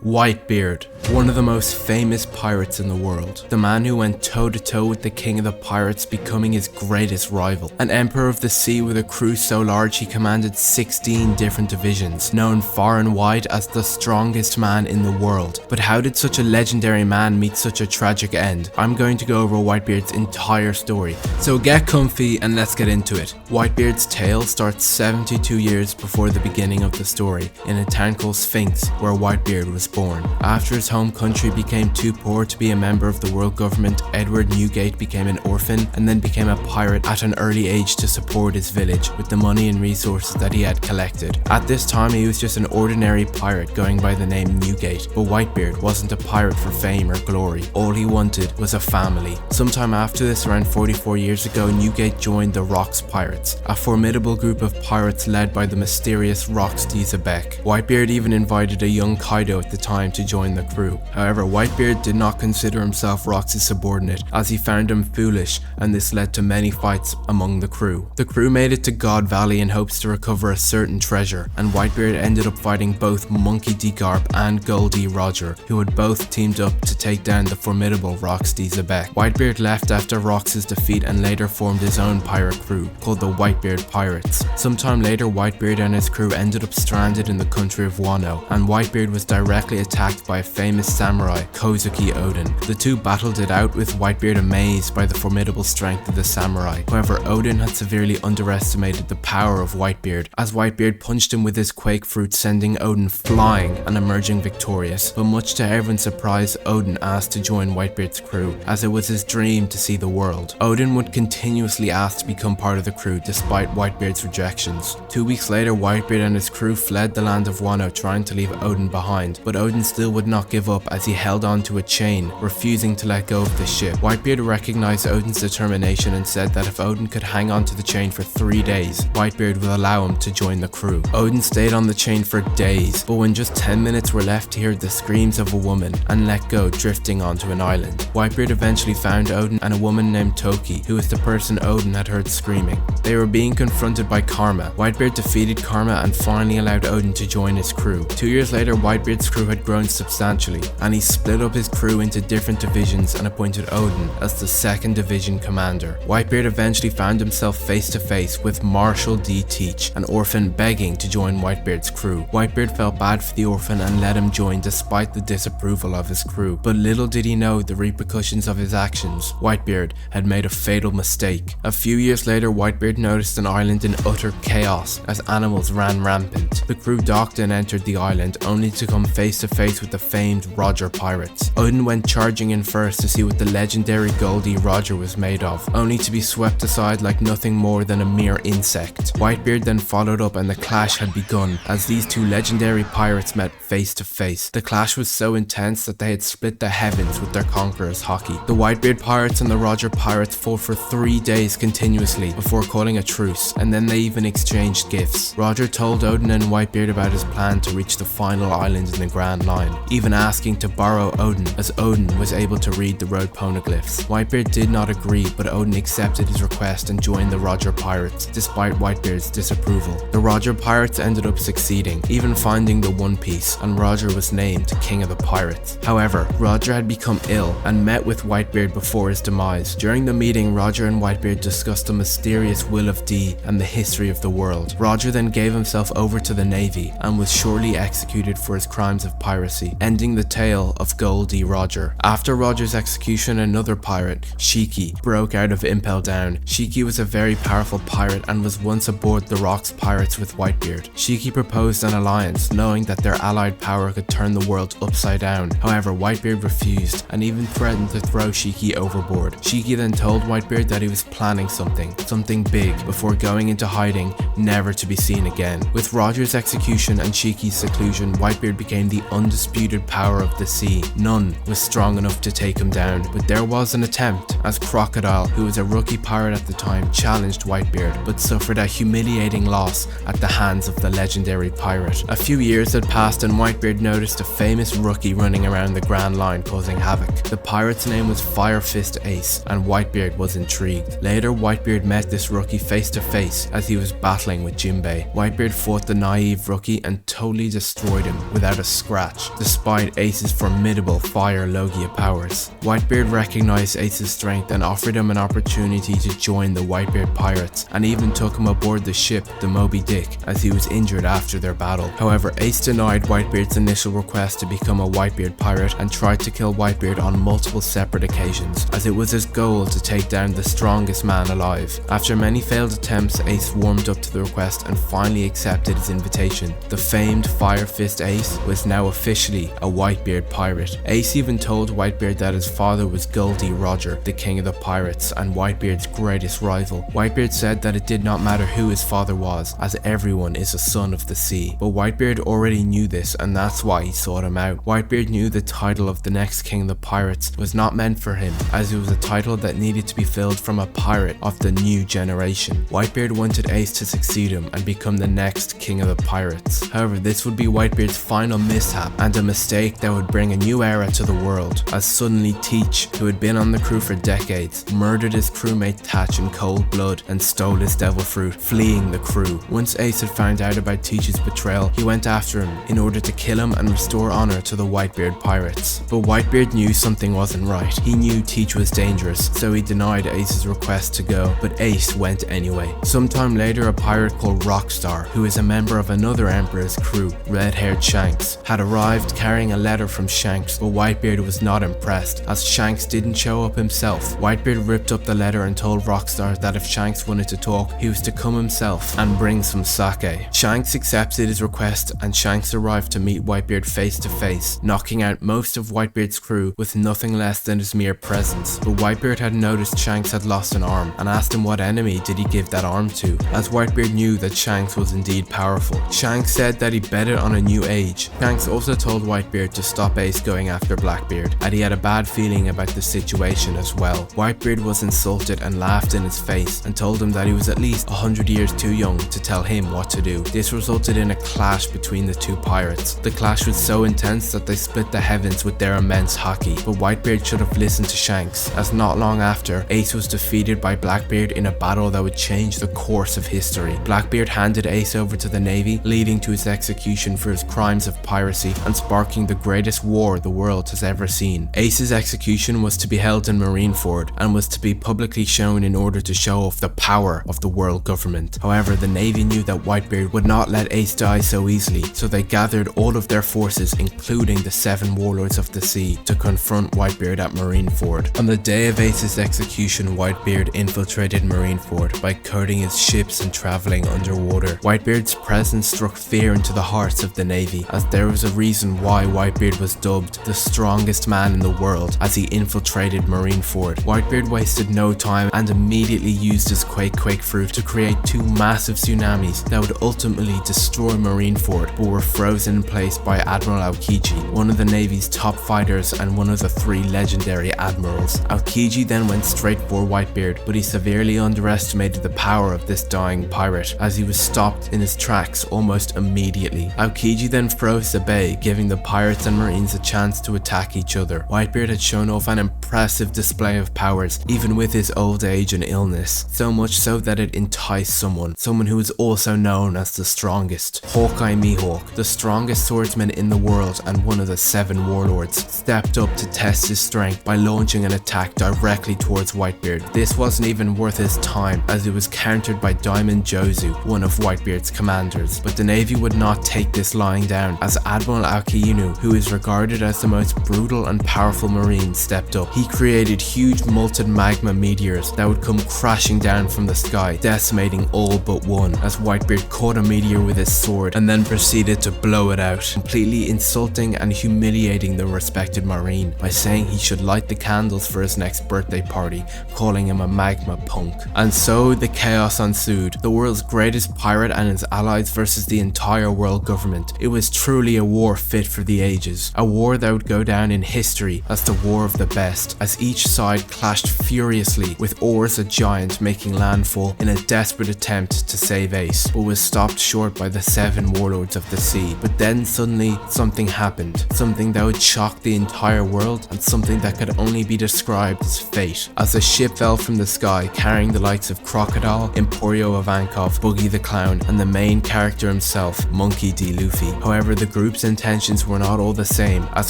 Whitebeard, one of the most famous pirates in the world. The man who went toe-to-toe with the king of the pirates, becoming his greatest rival. An emperor of the sea with a crew so large he commanded 16 different divisions, known far and wide as the strongest man in the world. But how did such a legendary man meet such a tragic end? I'm going to go over Whitebeard's entire story. So get comfy and let's get into it. Whitebeard's tale starts 72 years before the beginning of the story, in a town called Sphinx, where Whitebeard was born. After his home country became too poor to be a member of the world government, Edward Newgate became an orphan and then became a pirate at an early age to support his village with the money and resources that he had collected. At this time he was just an ordinary pirate going by the name Newgate, but Whitebeard wasn't a pirate for fame or glory. All he wanted was a family. Sometime after this, around 44 years ago, Newgate joined the Rocks Pirates, a formidable group of pirates led by the mysterious Roxy Zebek. Whitebeard even invited a young Kaido at the time to join the crew. However, Whitebeard did not consider himself Roxy's subordinate, as he found him foolish, and this led to many fights among the crew. The crew made it to God Valley in hopes to recover a certain treasure, and Whitebeard ended up fighting both Monkey D. Garp and Goldie Roger, who had both teamed up to take down the formidable Roxy Zebek. Whitebeard left after Rox's defeat and later formed his own pirate crew, called the Whitebeard Pirates. Sometime later, Whitebeard and his crew ended up stranded in the country of Wano, and Whitebeard was directly attacked by a famous samurai, Kozuki Odin. The two battled it out, with Whitebeard amazed by the formidable strength of the samurai. However, Odin had severely underestimated the power of Whitebeard, as Whitebeard punched him with his quake fruit, sending Odin flying and emerging victorious. But much to everyone's surprise, Odin asked to join Whitebeard's crew, as it was his dream to see the world. Odin would continuously ask to become part of the crew despite Whitebeard's rejections. 2 weeks later, Whitebeard and his crew fled the land of Wano, trying to leave Odin behind, but Odin still would not give up as he held on to a chain, refusing to let go of the ship. Whitebeard recognized Odin's determination and said that if Odin could hang on to the chain for 3 days, Whitebeard would allow him to join the crew. Odin stayed on the chain for days, but when just 10 minutes were left, he heard the screams of a woman and let go, drifting onto an island. Whitebeard eventually found Odin and a woman named Toki, who was the person Odin had heard screaming. They were being confronted by Karma. Whitebeard defeated Karma and finally allowed Odin to join his crew. 2 years later, Whitebeard's crew had grown substantially, and he split up his crew into different divisions and appointed Odin as the 2nd Division commander. Whitebeard eventually found himself face to face with Marshall D. Teach, an orphan begging to join Whitebeard's crew. Whitebeard felt bad for the orphan and let him join despite the disapproval of his crew, but little did he know the repercussions of his actions. Whitebeard had made a fatal mistake. A few years later, Whitebeard noticed an island in utter chaos as animals ran rampant. The crew docked and entered the island, only to come face to face with the famed Roger pirates. Odin went charging in first to see what the legendary Goldie Roger was made of, only to be swept aside like nothing more than a mere insect. Whitebeard then followed up, and the clash had begun as these two legendary pirates met face to face. The clash was so intense that they had split the heavens with their conqueror's hockey. The Whitebeard pirates and the Roger pirates fought for 3 days continuously before calling a truce, and then they even exchanged gifts. Roger told Odin and Whitebeard about his plan to reach the final island in the Grand Line, even asking to borrow Odin, as Odin was able to read the road poneglyphs. Whitebeard did not agree, but Odin accepted his request and joined the Roger pirates despite Whitebeard's disapproval. The Roger pirates ended up succeeding, even finding the One Piece, and Roger was named King of the Pirates. However, Roger had become ill and met with Whitebeard before his demise. During the meeting, Roger and Whitebeard discussed the mysterious will of D and the history of the world. Roger then gave himself over to the Navy and was shortly executed for his crimes of piracy, ending the tale of Goldie Roger. After Roger's execution, another pirate, Shiki, broke out of Impel Down. Shiki was a very powerful pirate and was once aboard the Rocks Pirates with Whitebeard. Shiki proposed an alliance, knowing that their allied power could turn the world upside down. However, Whitebeard refused and even threatened to throw Shiki overboard. Shiki then told Whitebeard that he was planning something big, before going into hiding, never to be seen again. With Roger's execution and Shiki's seclusion, Whitebeard became the undisputed power of the sea. None was strong enough to take him down, but there was an attempt, as Crocodile, who was a rookie pirate at the time, challenged Whitebeard, but suffered a humiliating loss at the hands of the legendary pirate. A few years had passed and Whitebeard noticed a famous rookie running around the Grand Line causing havoc. The pirate's name was Fire Fist Ace, and Whitebeard was intrigued. Later, Whitebeard met this rookie face to face as he was battling with Jinbei. Whitebeard fought the naive rookie and totally destroyed him without a scratch, despite Ace's formidable fire Logia powers. Whitebeard recognized Ace's strength and offered him an opportunity to join the Whitebeard pirates, and even took him aboard the ship, the Moby Dick, as he was injured after their battle. However, Ace denied Whitebeard's initial request to become a Whitebeard pirate and tried to kill Whitebeard on multiple separate occasions, as it was his goal to take down the strongest man alive. After many failed attempts, Ace warmed up to the request and finally accepted his invitation. The famed Fire Fist Ace was now officially a Whitebeard pirate. Ace even told Whitebeard that his father was Goldie Roger, the king of the pirates and Whitebeard's greatest rival. Whitebeard said that it did not matter who his father was, as everyone is a son of the sea. But Whitebeard already knew this, and that's why he sought him out. Whitebeard knew the title of the next king of the pirates was not meant for him, as it was a title that needed to be filled from a pirate of the new generation. Whitebeard wanted Ace to succeed him and become the next king of the pirates. However, this would be Whitebeard's final mishap and a mistake that would bring a new era to the world, as suddenly Teach, who had been on the crew for decades, murdered his crewmate Thatch in cold blood and stole his devil fruit, fleeing the crew. Once Ace had found out about Teach's betrayal, he went after him in order to kill him and restore honor to the Whitebeard pirates. But Whitebeard knew something wasn't right. He knew Teach was dangerous, so he denied Ace's request to go, but Ace went anyway. Sometime later, a pirate called Rockstar, who is a member of another Emperor's crew, red-haired Shanks, had arrived carrying a letter from Shanks, but Whitebeard was not impressed, as Shanks didn't show up himself. Whitebeard ripped up the letter and told Rockstar that if Shanks wanted to talk, he was to come himself and bring some sake. Shanks accepted his request, and Shanks arrived to meet Whitebeard face to face, knocking out most of Whitebeard's crew with nothing less than his mere presence. But Whitebeard had noticed Shanks had lost an arm, and asked him what enemy did he give that arm to, as Whitebeard knew that Shanks was indeed powerful. Shanks said that he betted on a new age. Shanks also told Whitebeard to stop Ace going after Blackbeard, and he had a bad feeling about the situation as well. Whitebeard was insulted and laughed in his face, and told him that he was at least 100 years too young to tell him what to do. This resulted in a clash between the two pirates. The clash was so intense that they split the heavens with their immense hockey, but Whitebeard should have listened to Shanks, as not long after, Ace was defeated by Blackbeard in a battle that would change the course of history. Blackbeard handed Ace over to the Navy, leading to his execution for his crimes of piracy and sparking the greatest war the world has ever seen. Ace's execution was to be held in Marineford and was to be publicly shown in order to show off the power of the world government. However, the Navy knew that Whitebeard would not let Ace die so easily, so they gathered all of their forces, including the 7 warlords of the sea, to confront Whitebeard at Marineford. On the day of Ace's execution, Whitebeard infiltrated Marineford by coating his ships and traveling underwater. Whitebeard's presence struck fear into the hearts of the Navy, as there was a reason why Whitebeard was dubbed the strongest man in the world as he infiltrated Marineford. Whitebeard wasted no time and immediately used his Quake fruit to create 2 massive tsunamis that would ultimately destroy Marineford, but were frozen in place by Admiral Aokiji, one of the Navy's top fighters and one of the 3 legendary admirals. Aokiji then went straight for Whitebeard, but he severely underestimated the power of this dying pirate, as he was stopped in his tracks almost immediately. Aokiji then froze the bay, giving the pirates and marines a chance to attack each other. Whitebeard had shown off an impressive display of powers, even with his old age and illness, so much so that it enticed someone who was also known as the strongest. Hawkeye Mihawk, the strongest swordsman in the world and one of the 7 warlords, stepped up to test his strength by launching an attack directly towards Whitebeard. This wasn't even worth his time, as it was countered by Diamond Jozu, one of Whitebeard's commanders. But the Navy would not take this lying down, as Admiral Aokiyunu, who is regarded as the most brutal and powerful marine, stepped up. He created huge molten magma meteors that would come crashing down from the sky, decimating all but one, as Whitebeard caught a meteor with his sword and then proceeded to blow it out, completely insulting and humiliating the respected marine by saying he should light the candles for his next birthday party, calling him a magma punk. And so the chaos ensued, the world's greatest pirate and his allies versus the entire world government. It was truly a war fit for the ages, a war that would go down in history as the war of the best, as each side clashed furiously, with Oars a giant making landfall in a desperate attempt to save Ace, but was stopped short by the 7 warlords of the sea. But then suddenly something happened, something that would shock the entire world, and something that could only be described as fate, as a ship fell from the sky carrying the likes of Crocodile, Emporio Ivankov, Boogie the Clown, and the main character himself, Monkey D. Luffy. However, the group's intentions were not all the same, as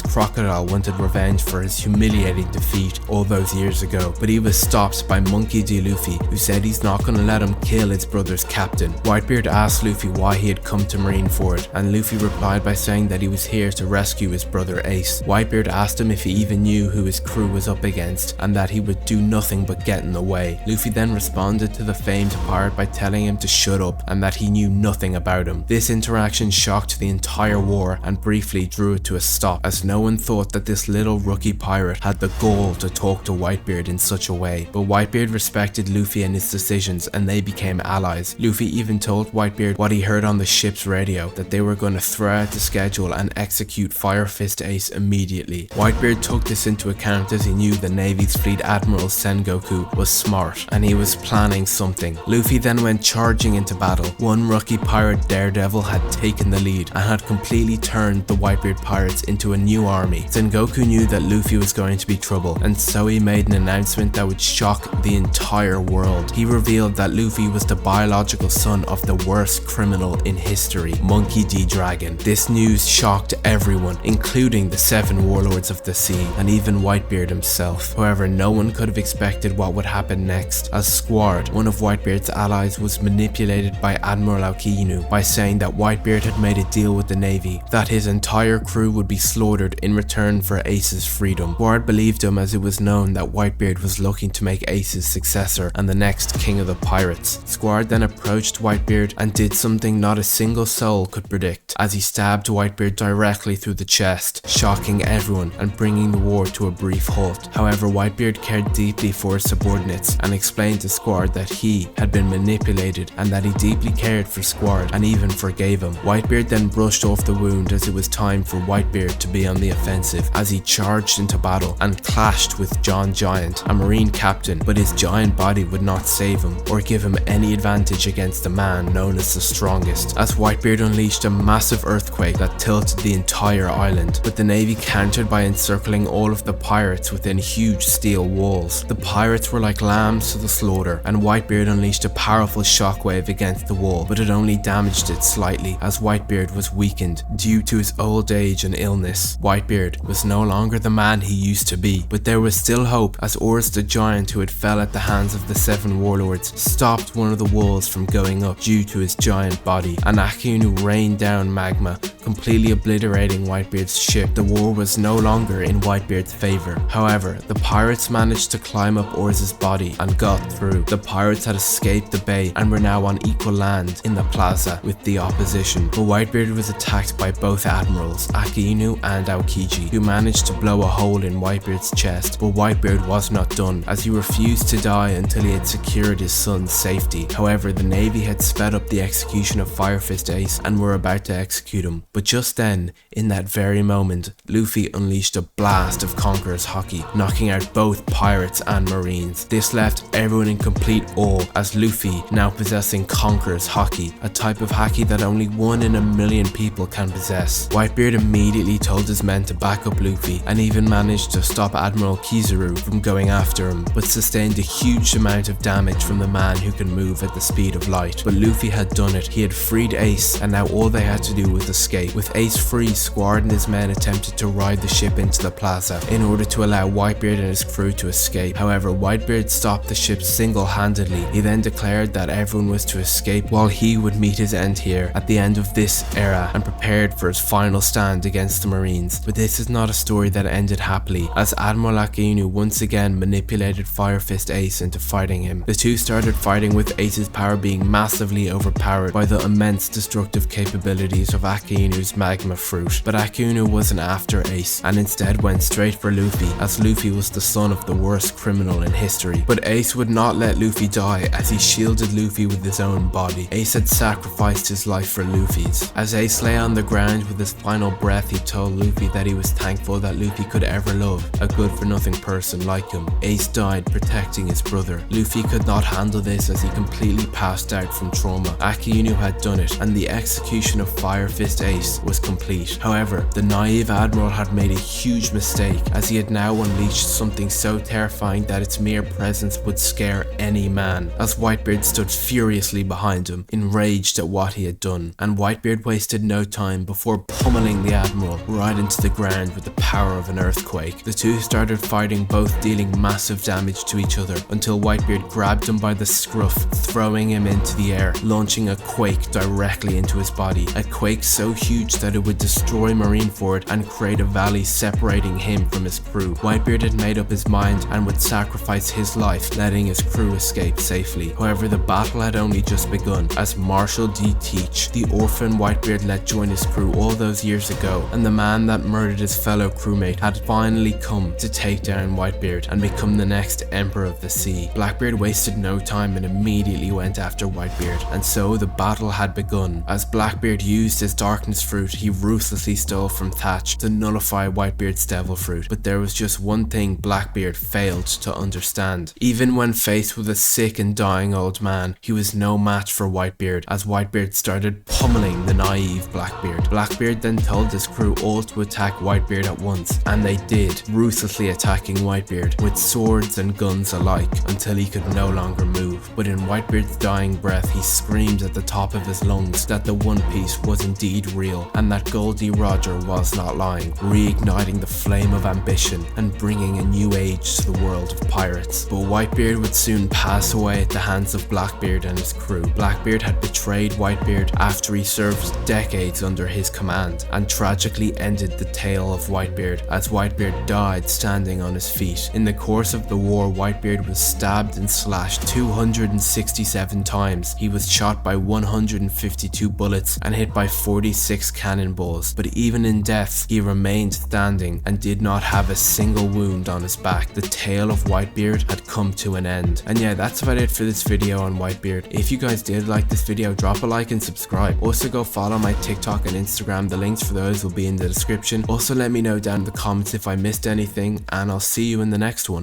Crocodile wanted revenge for his humiliating defeat all those years ago, but he was stopped by Monkey D. Luffy, who said he's not gonna let him kill his brother's captain. Whitebeard asked Luffy why he had come to Marineford, and Luffy replied by saying that he was here to rescue his brother Ace. Whitebeard asked him if he even knew who his crew was up against, and that he would do nothing but get in the way. Luffy then responded to the famed pirate by telling him to shut up and that he knew nothing about him. This interaction shocked the entire war and briefly drew it to a stop, as no one thought that this little rookie pirate had the gall to talk to Whitebeard in such a way. But Whitebeard respected Luffy and his decisions, and they became allies. Luffy even told Whitebeard what he heard on the ship's radio, that they were going to throw out the schedule and execute Fire Fist Ace immediately. Whitebeard took this into account as he knew the Navy's Fleet Admiral Sengoku was smart and he was planning something. Luffy then went charging into battle. One rookie pirate, Daredevil, had taken the lead and had completely turned the Whitebeard pirates into a new army. Sengoku knew that Luffy was going to be trouble, and so he made an announcement that would shock the entire world. He revealed that Luffy was the biological son of the worst criminal in history, Monkey D. Dragon. This news shocked everyone, including the 7 warlords of the sea and even Whitebeard himself. However, no one could have expected what would happen next, as Squard, one of Whitebeard's allies, was manipulated by Admiral Aokinu by saying that Whitebeard had made a deal with the Navy, that his entire crew would be slaughtered in return for Ace's freedom. Squard believed him, as it was known that Whitebeard was looking to make Ace's successor and the next king of the pirates. Squard then approached Whitebeard and did something not a single soul could predict, as he stabbed Whitebeard directly through the chest, shocking everyone and bringing the war to a brief halt. However, Whitebeard cared deeply for his subordinates and explained to Squard that he had been manipulated and that he deeply cared for Squard and even forgave him. Whitebeard then brushed off the wound, as it was time for Whitebeard to be on the offensive, as he charged into battle and clashed with John Giant, a marine captain, but his giant body would not save him or give him any advantage against the man known as the strongest, as Whitebeard unleashed a massive earthquake that tilted the entire island, but the Navy countered by encircling all of the pirates within huge steel walls. The pirates were like lambs to the slaughter, and Whitebeard unleashed a powerful shockwave against the wall, but it only damaged it slightly, as Whitebeard was weakened due to his old age and illness. Whitebeard was no longer the man he used to be, but there was still hope, as Horus the Giant, who had fell at the hands of the 7 warlords, stopped one of the walls from going up due to his giant body, and Aokinu rained down magma, completely obliterating Whitebeard's ship. The war was no longer in Whitebeard's favor. However, the pirates managed to climb up Horus's body and got through. The pirates had escaped the bay and were now on equal land in the plaza with the opposition, but Whitebeard was attacked by both admirals, Aokinu and Aokiji, who managed to blow a hole in Whitebeard's chest. But Whitebeard was not done, as he refused to die until he had secured his son's safety. However, the Navy had sped up the execution of Fire Fist Ace and were about to execute him. But just then, in that very moment, Luffy unleashed a blast of Conqueror's Haki, knocking out both pirates and marines. This left everyone in complete awe, as Luffy, now possessing Conqueror's Haki, a type of Haki that only 1 in a million people can possess. Whitebeard immediately told his men to back up Luffy, and even managed to stop Admiral Kizaru from going after him, but sustained a huge amount of damage from the man who can move at the speed of light. But Luffy had done it. He had freed Ace, and now all they had to do was escape. With Ace free, Squard and his men attempted to ride the ship into the plaza in order to allow Whitebeard and his crew to escape. However, Whitebeard stopped the ship single-handedly. He then declared that everyone was to escape while he would meet his end here at the end of this era, and prepared for his final stand against the Marines. But this is not a story that ended happily, as Admiral Aokinu once again manipulated Fire Fist Ace into fighting him. The two started fighting, with Ace's power being massively overpowered by the immense destructive capabilities of Akinu's magma fruit. But Aokinu wasn't after Ace, and instead went straight for Luffy, as Luffy was the son of the worst criminal in history. But Ace would not let Luffy die, as he shielded Luffy with his own body. Ace had sacrificed his life for Luffy's. As Ace lay on the ground with his final breath, he told Luffy that he was thankful that Luffy could ever love a good-for-nothing person like him. Ace died protecting his brother. Luffy could not handle this, as he completely passed out from trauma. Aokinu had done it, and the execution of Fire Fist Ace was complete. However, the naive admiral had made a huge mistake, as he had now unleashed something so terrifying that its mere presence would scare any man, as Whitebeard stood furiously behind him, enraged at what he had done. And Whitebeard wasted no time before pummeling the admiral right into the ground with the power of an earthquake. The two started fighting, both dealing massive damage to each other, until Whitebeard grabbed him by the scruff, throwing him into the air, launching a quake directly into his body. A quake so huge that it would destroy Marineford and create a valley separating him from his crew. Whitebeard had made up his mind and would sacrifice his life, letting his crew escape safely. However, the battle had only just begun, as Marshal D. Teach, the orphan Whitebeard let join his crew all those years ago, and the man that murdered his fellow crewmate, had finally come to take down Whitebeard and become the next Emperor of the Sea. Blackbeard wasted no time and immediately went after Whitebeard, and so the battle had begun. As Blackbeard used his darkness fruit, he ruthlessly stole from Thatch to nullify Whitebeard's devil fruit. But there was just one thing Blackbeard failed to understand. Even when faced with a sick and dying old man, he was no match for Whitebeard, as Whitebeard started pummeling the naive Blackbeard. Blackbeard then told his crew all to attack Whitebeard at once, and they did, ruthlessly attacking Whitebeard with swords and guns alike until he could no longer move. But in Whitebeard's dying breath, he screamed at the top of his lungs that the One Piece was indeed real, and that Goldie Roger was not lying, reigniting the flame of ambition and bringing a new age to the world of pirates. But Whitebeard would soon pass away at the hands of Blackbeard and his crew. Blackbeard had betrayed Whitebeard after he served decades under his command, and tragically ended the tale of Whitebeard as Whitebeard died standing on his feet. In the course of the war, Whitebeard was stabbed and slashed 267 times. He was shot by 152 bullets and hit by 46 cannonballs, but even in death, he remained standing and did not have a single wound on his back. The tale of Whitebeard had come to an end. And yeah, that's about it for this video on Whitebeard. If you guys did like this video, drop a like and subscribe. Also go follow my TikTok and Instagram. The links for those will be in the description. Also let me know down in the comments if I missed anything, and I'll see you in the next one.